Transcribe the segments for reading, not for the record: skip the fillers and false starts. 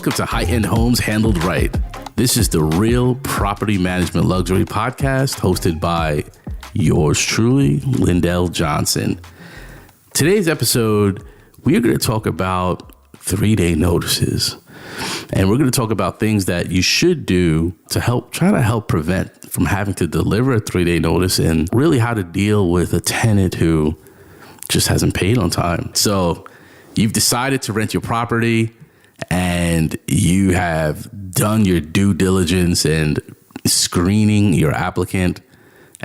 Welcome to High-End Homes Handled Right. This is the Real Property Management Luxury Podcast hosted by yours truly, Lyndel Johnson. Today's episode, we are going to talk about 3-day notices. And we're going to talk about things that you should do to try to help prevent from having to deliver a 3-day notice, and really how to deal with a tenant who just hasn't paid on time. So you've decided to rent your property and you have done your due diligence and screening your applicant.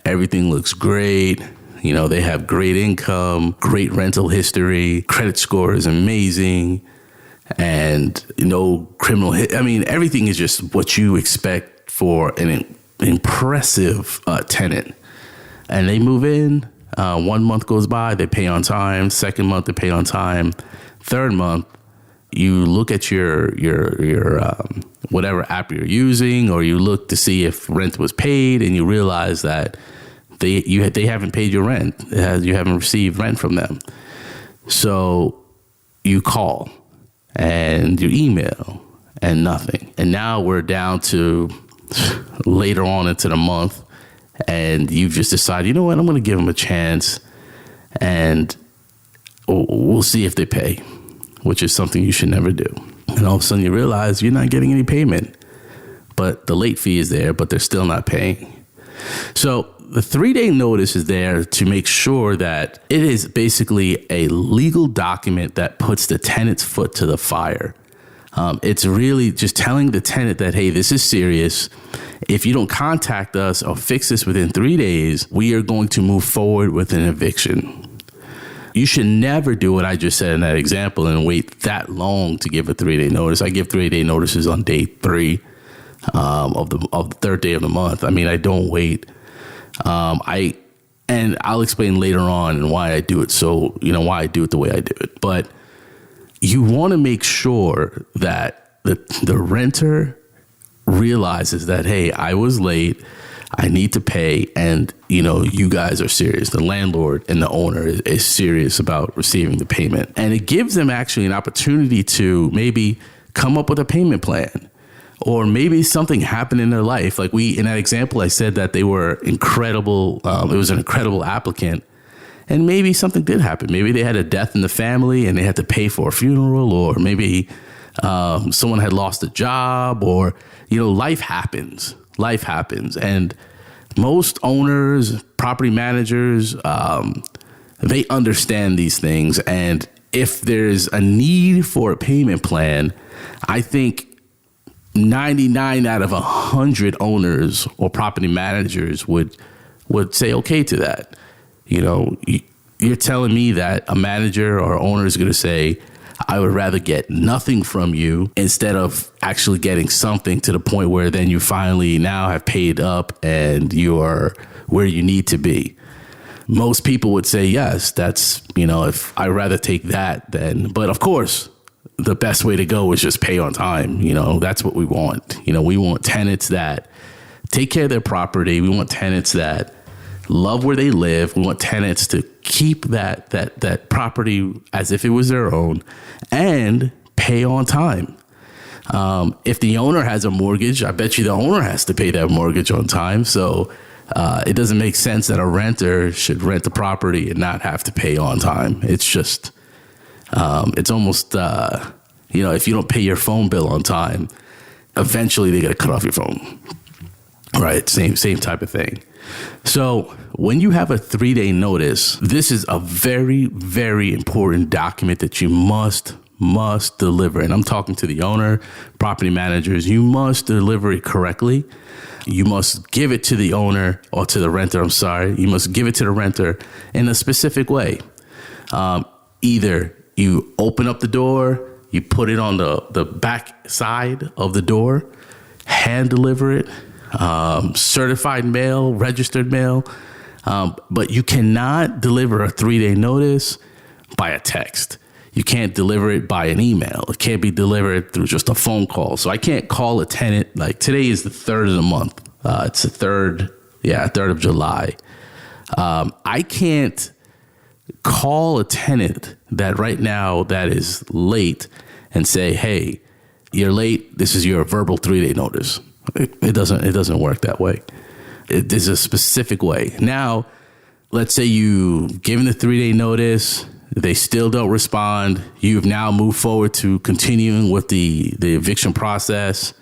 Everything looks great. You know, they have great income, great rental history, credit score is amazing, and no criminal everything is just what you expect for an impressive tenant. And they move in, 1 month goes by, they pay on time. 2nd month, they pay on time. 3rd month, you look at your whatever app you're using, or you look to see if rent was paid, and you realize that they haven't paid your rent. You haven't received rent from them. So you call and you email and nothing. And now we're down to later on into the month, and you've just decided, you know what, I'm going to give them a chance and we'll see if they pay, which is something you should never do. And all of a sudden you realize you're not getting any payment, but the late fee is there, but they're still not paying. So the 3-day notice is there to make sure that it is basically a legal document that puts the tenant's foot to the fire. It's really just telling the tenant that, hey, this is serious. If you don't contact us or fix this within 3 days, we are going to move forward with an eviction. You should never do what I just said in that example and wait that long to give a 3-day notice. I give 3-day notices on day 3 of the 3rd day of the month. I mean, I don't wait. And I'll explain later on and why I do it. So, why I do it the way I do it. But you want to make sure that the renter realizes that, hey, I was late, I need to pay, and, you guys are serious. The landlord and the owner is serious about receiving the payment. And it gives them actually an opportunity to maybe come up with a payment plan. Or maybe something happened in their life. Like in that example, I said that they were incredible. It was an incredible applicant. And maybe something did happen. Maybe they had a death in the family and they had to pay for a funeral, or maybe someone had lost a job, or, life happens. Life happens. And most owners, property managers, they understand these things. And if there's a need for a payment plan, I think 99 out of 100 owners or property managers would say okay to that. You're telling me that a manager or owner is going to say, I would rather get nothing from you instead of actually getting something, to the point where then you finally now have paid up and you are where you need to be. Most people would say, yes, that's, if I'd rather take that then. But of course, the best way to go is just pay on time. That's what we want. We want tenants that take care of their property. We want tenants that love where they live. We want tenants to keep that property as if it was their own and pay on time. If the owner has a mortgage, I bet you the owner has to pay that mortgage on time. So it doesn't make sense that a renter should rent the property and not have to pay on time. It's just, it's almost, if you don't pay your phone bill on time, eventually they got to cut off your phone. Right. Same type of thing. So when you have a 3-day notice, this is a very, very important document that you must deliver. And I'm talking to the owner, property managers. You must deliver it correctly. You must give it to the owner, or to the renter. I'm sorry. You must give it to the renter in a specific way. Either you open up the door, you put it on the back side of the door, hand deliver it, certified mail, registered mail. But you cannot deliver a 3-day notice by a text. You can't deliver it by an email. It can't be delivered through just a phone call. So I can't call a tenant. Like today is the 3rd of the month. It's the 3rd of July. I can't call a tenant that right now that is late and say, hey, you're late. This is your verbal 3-day notice. It doesn't work that way. There's a specific way. Now, let's say you given the 3-day notice, they still don't respond. You've now moved forward to continuing with the eviction process.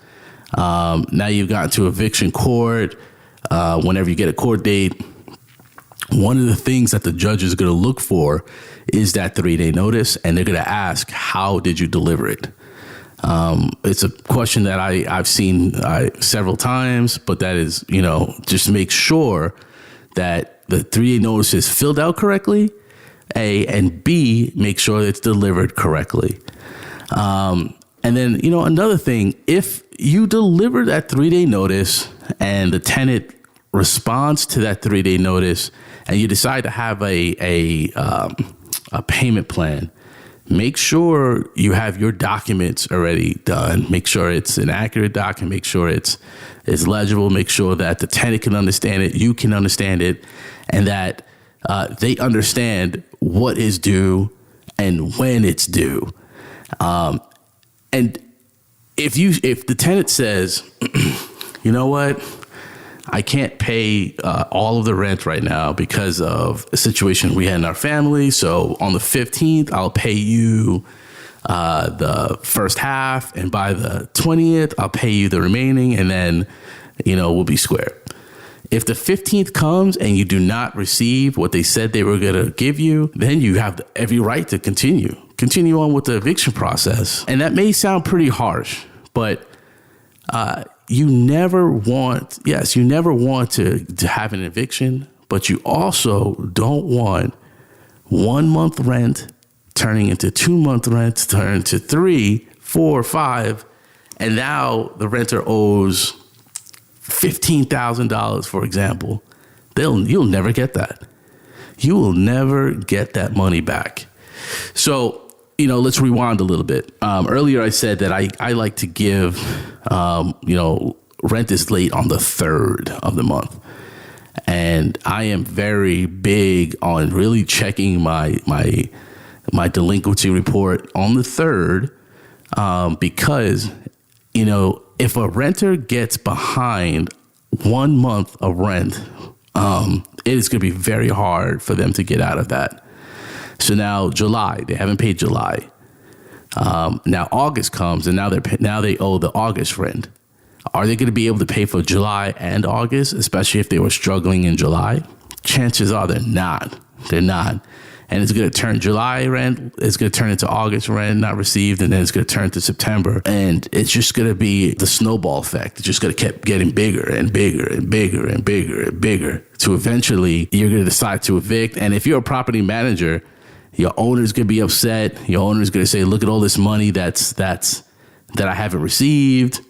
Now you've gotten to eviction court. Whenever you get a court date, one of the things that the judge is going to look for is that 3-day notice, and they're going to ask, how did you deliver it? It's a question that I've seen several times, but that is, just make sure that the 3-day notice is filled out correctly, A, and B, make sure it's delivered correctly. And then, another thing, if you deliver that 3-day notice and the tenant responds to that 3-day notice and you decide to have a payment plan, make sure you have your documents already done. Make sure it's an accurate document. Make sure it's legible. Make sure that the tenant can understand it, you can understand it, and that they understand what is due and when it's due. And if the tenant says, you know what, I can't pay all of the rent right now because of a situation we had in our family. So on the 15th, I'll pay you the first half. And by the 20th, I'll pay you the remaining. And then, we'll be square. If the 15th comes and you do not receive what they said they were going to give you, then you have every right to continue on with the eviction process. And that may sound pretty harsh, but you never want to have an eviction, but you also don't want 1 month rent turning into 2 month rent, turn to 3, 4, 5, and now the renter owes $15,000, for example. You'll never get that. You will never get that money back. So, let's rewind a little bit. Earlier I said that I like to give, rent is late on the 3rd of the month. And I am very big on really checking my delinquency report on the 3rd, because, if a renter gets behind 1 month of rent, it is going to be very hard for them to get out of that. So now July, they haven't paid July. Now August comes, and now they owe the August rent. Are they going to be able to pay for July and August, especially if they were struggling in July? Chances are they're not. They're not. And it's going to turn July rent, it's going to turn into August rent not received, and then it's going to turn to September. And it's just going to be the snowball effect. It's just going to keep getting bigger and bigger and bigger and bigger and bigger. So eventually you're going to decide to evict. And if you're a property manager, your owner's going to be upset. Your owner's going to say, look at all this money that I haven't received.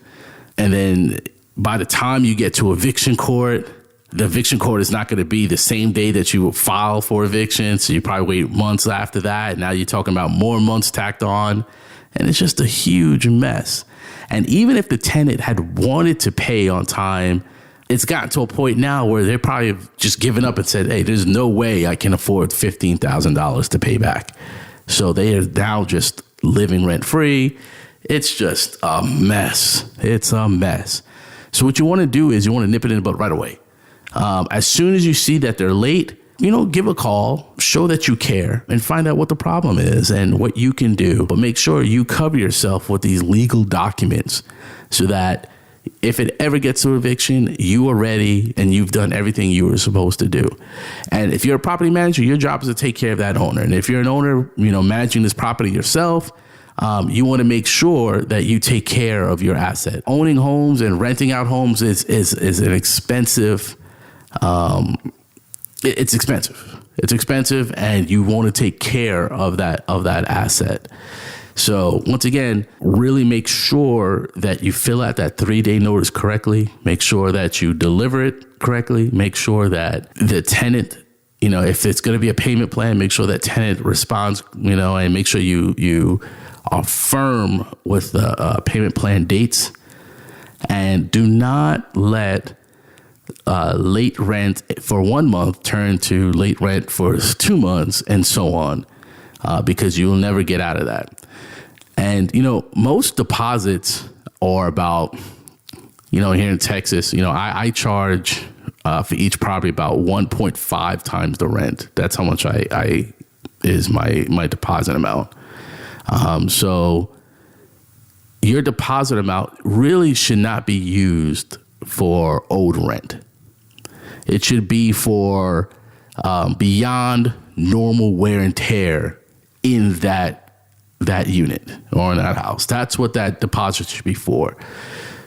And then by the time you get to eviction court, the eviction court is not going to be the same day that you will file for eviction. So you probably wait months after that. Now you're talking about more months tacked on. And it's just a huge mess. And even if the tenant had wanted to pay on time, it's gotten to a point now where they're probably just given up and said, hey, there's no way I can afford $15,000 to pay back. So they are now just living rent free. It's just a mess. It's a mess. So what you want to do is you want to nip it in the bud right away. As soon as you see that they're late, give a call, show that you care, and find out what the problem is and what you can do. But make sure you cover yourself with these legal documents so that if it ever gets to eviction, you are ready and you've done everything you were supposed to do. And if you're a property manager, your job is to take care of that owner. And if you're an owner, managing this property yourself, you want to make sure that you take care of your asset. Owning homes and renting out homes is an expensive. It's expensive. It's expensive, and you want to take care of that asset. So once again, really make sure that you fill out that 3-day notice correctly. Make sure that you deliver it correctly. Make sure that the tenant, if it's going to be a payment plan, make sure that tenant responds, and make sure you are firm with the payment plan dates. And do not let late rent for 1 month turn to late rent for 2 months and so on, because you will never get out of that. And, most deposits are about, here in Texas, I charge for each property about 1.5 times the rent. That's how much I is my deposit amount. So your deposit amount really should not be used for owed rent. It should be for beyond normal wear and tear in that unit or in that house. That's what that deposit should be for.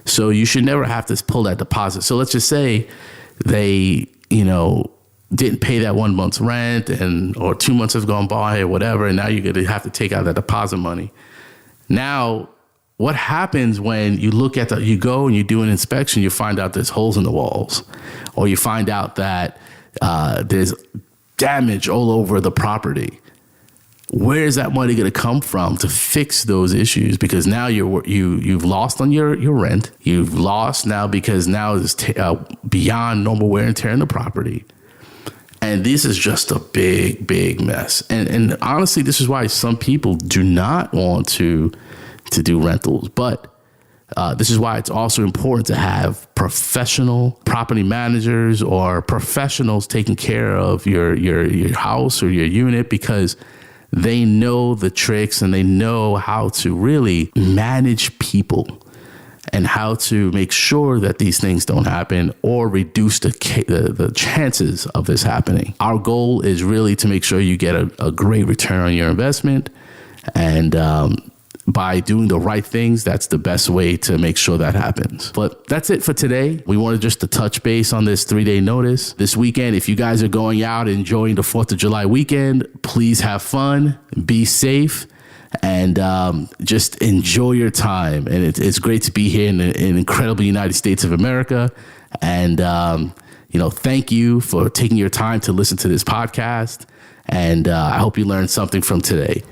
So you should never have to pull that deposit. So let's just say they, didn't pay that 1 month's rent or 2 months has gone by or whatever, and now you're going to have to take out that deposit money. Now, what happens when you you go and you do an inspection, you find out there's holes in the walls, or you find out that there's damage all over the property? Where is that money going to come from to fix those issues? Because now you've lost on your rent. You've lost now because now it's beyond normal wear and tear in the property. And this is just a big, big mess. And honestly, this is why some people do not want to do rentals. But this is why it's also important to have professional property managers or professionals taking care of your house or your unit, because they know the tricks and they know how to really manage people and how to make sure that these things don't happen or reduce the chances of this happening. Our goal is really to make sure you get a great return on your investment. And by doing the right things, that's the best way to make sure that happens. But that's it for today. We wanted just to touch base on this 3-day notice. This weekend, if you guys are going out enjoying the 4th of July weekend, please have fun, be safe, and just enjoy your time. And it's great to be here in the incredible United States of America. And, thank you for taking your time to listen to this podcast. And I hope you learned something from today.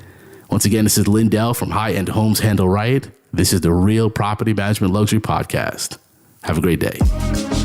Once again, this is Lyndel from High End Homes Handle Right. This is the Real Property Management Luxury Podcast. Have a great day.